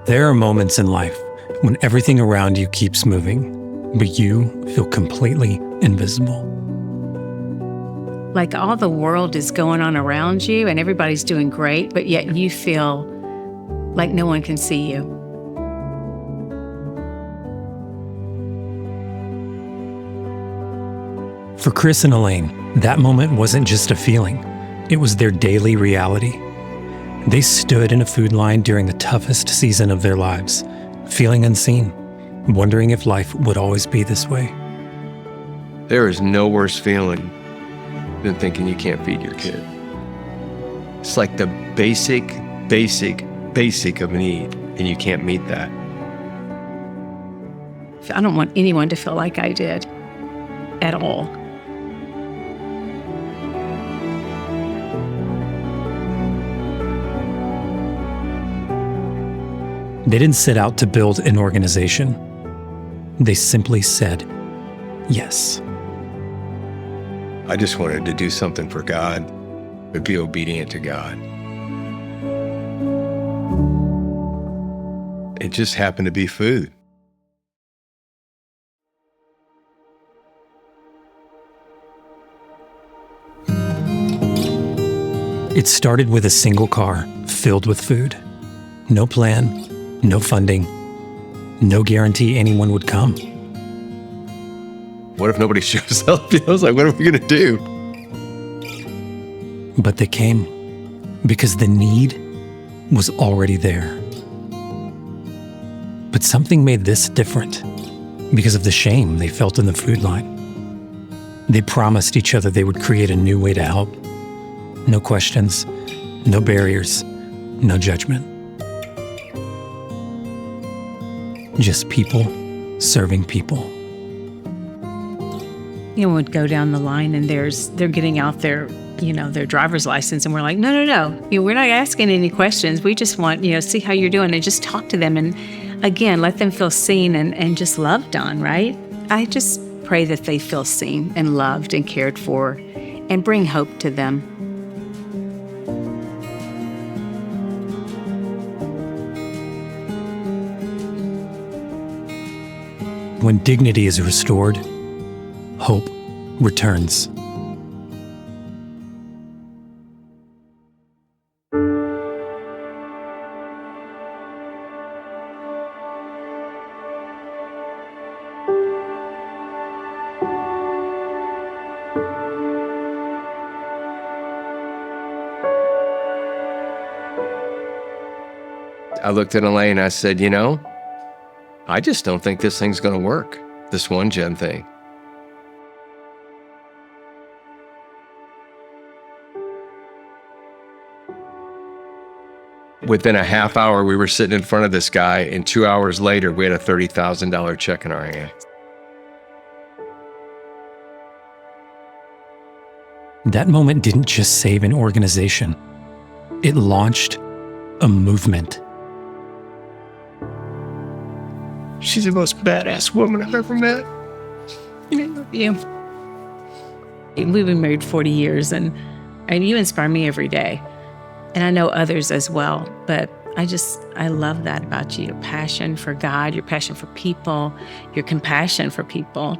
There are moments in life when everything around you keeps moving, but you feel completely invisible. Like all the world is going on around you and everybody's doing great, but yet you feel like no one can see you. For Chris and Elaine, that moment wasn't just a feeling, it was their daily reality. They stood in a food line during the toughest season of their lives, feeling unseen, wondering if life would always be this way. There is no worse feeling than thinking you can't feed your kid. It's like the basic of a need, and you can't meet that. I don't want anyone to feel like I did at all. They didn't set out to build an organization. They simply said, yes. I just wanted to do something for God, but be obedient to God. It just happened to be food. It started with a single car filled with food. No plan, no funding, no guarantee anyone would come. What if nobody shows up? I was like, what are we going to do? But they came because the need was already there. But something made this different because of the shame they felt in the food line. They promised each other they would create a new way to help. No questions, no barriers, no judgment. Just people serving people. Would go down the line and they're getting out their driver's license, and we're like, no. We're not asking any questions. We just want, see how you're doing and just talk to them and, again, let them feel seen and just loved on, right? I just pray that they feel seen and loved and cared for and bring hope to them. When dignity is restored, hope returns. I looked at Elaine, I said, I just don't think this thing's going to work, this one gen thing. Within a half hour, we were sitting in front of this guy, and 2 hours later, we had a $30,000 check in our hand. That moment didn't just save an organization. It launched a movement. She's the most badass woman I've ever met. I love you. We've been married 40 years, and you inspire me every day. And I know others as well, but I love that about you. Your passion for God, your passion for people, your compassion for people.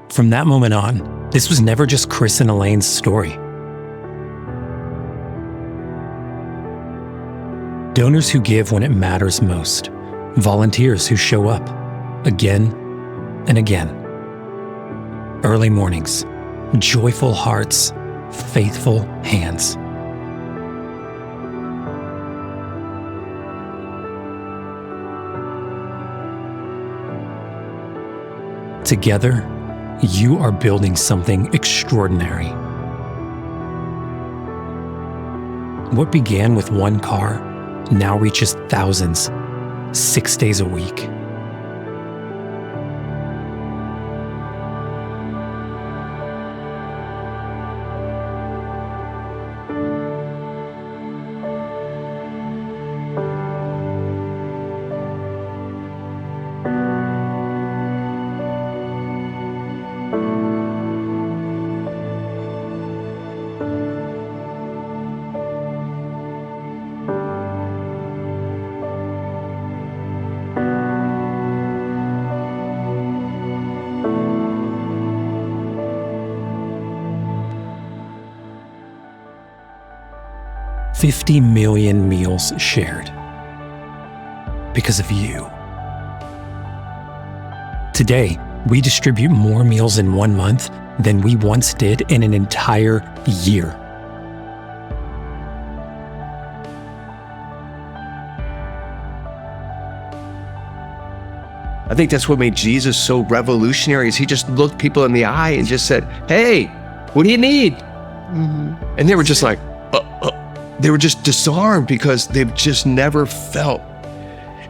From that moment on, this was never just Chris and Elaine's story. Donors who give when it matters most. Volunteers who show up again and again. Early mornings, joyful hearts, faithful hands. Together, you are building something extraordinary. What began with one car now reaches thousands, 6 days a week. 50 million meals shared. Because of you. Today, we distribute more meals in 1 month than we once did in an entire year. I think that's what made Jesus so revolutionary, is he just looked people in the eye and just said, hey, what do you need? And they were just like, they were just disarmed because they've just never felt.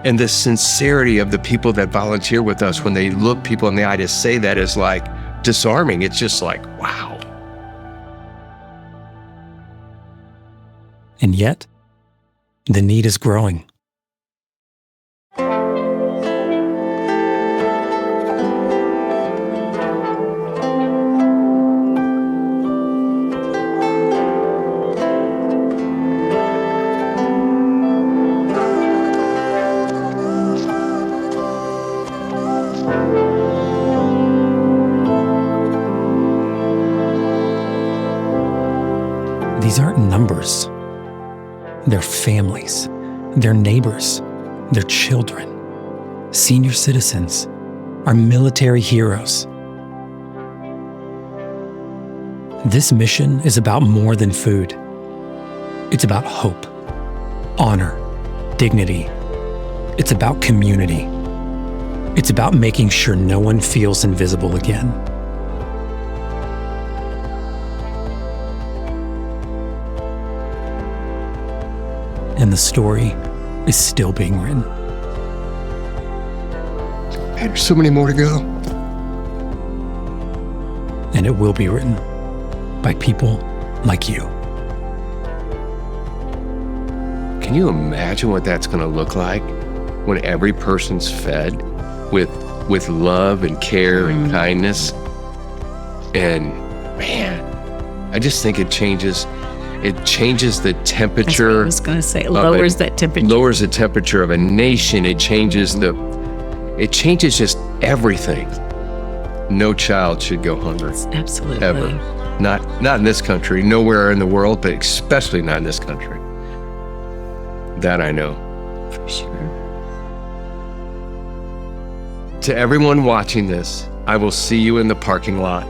And the sincerity of the people that volunteer with us, when they look people in the eye, to say that is like disarming. It's just like, wow. And yet, the need is growing. These aren't numbers. They're families, they're neighbors, they're children, senior citizens, our military heroes. This mission is about more than food. It's about hope, honor, dignity. It's about community. It's about making sure no one feels invisible again. And the story is still being written. And there's so many more to go. And it will be written by people like you. Can you imagine what that's going to look like when every person's fed with love and care and kindness? And man, I just think it changes the temperature. That's what I was going to say. It lowers that temperature. Lowers the temperature of a nation. It changes just everything. No child should go hungry. Absolutely. Ever. Not in this country, nowhere in the world, but especially not in this country. That I know. For sure. To everyone watching this, I will see you in the parking lot.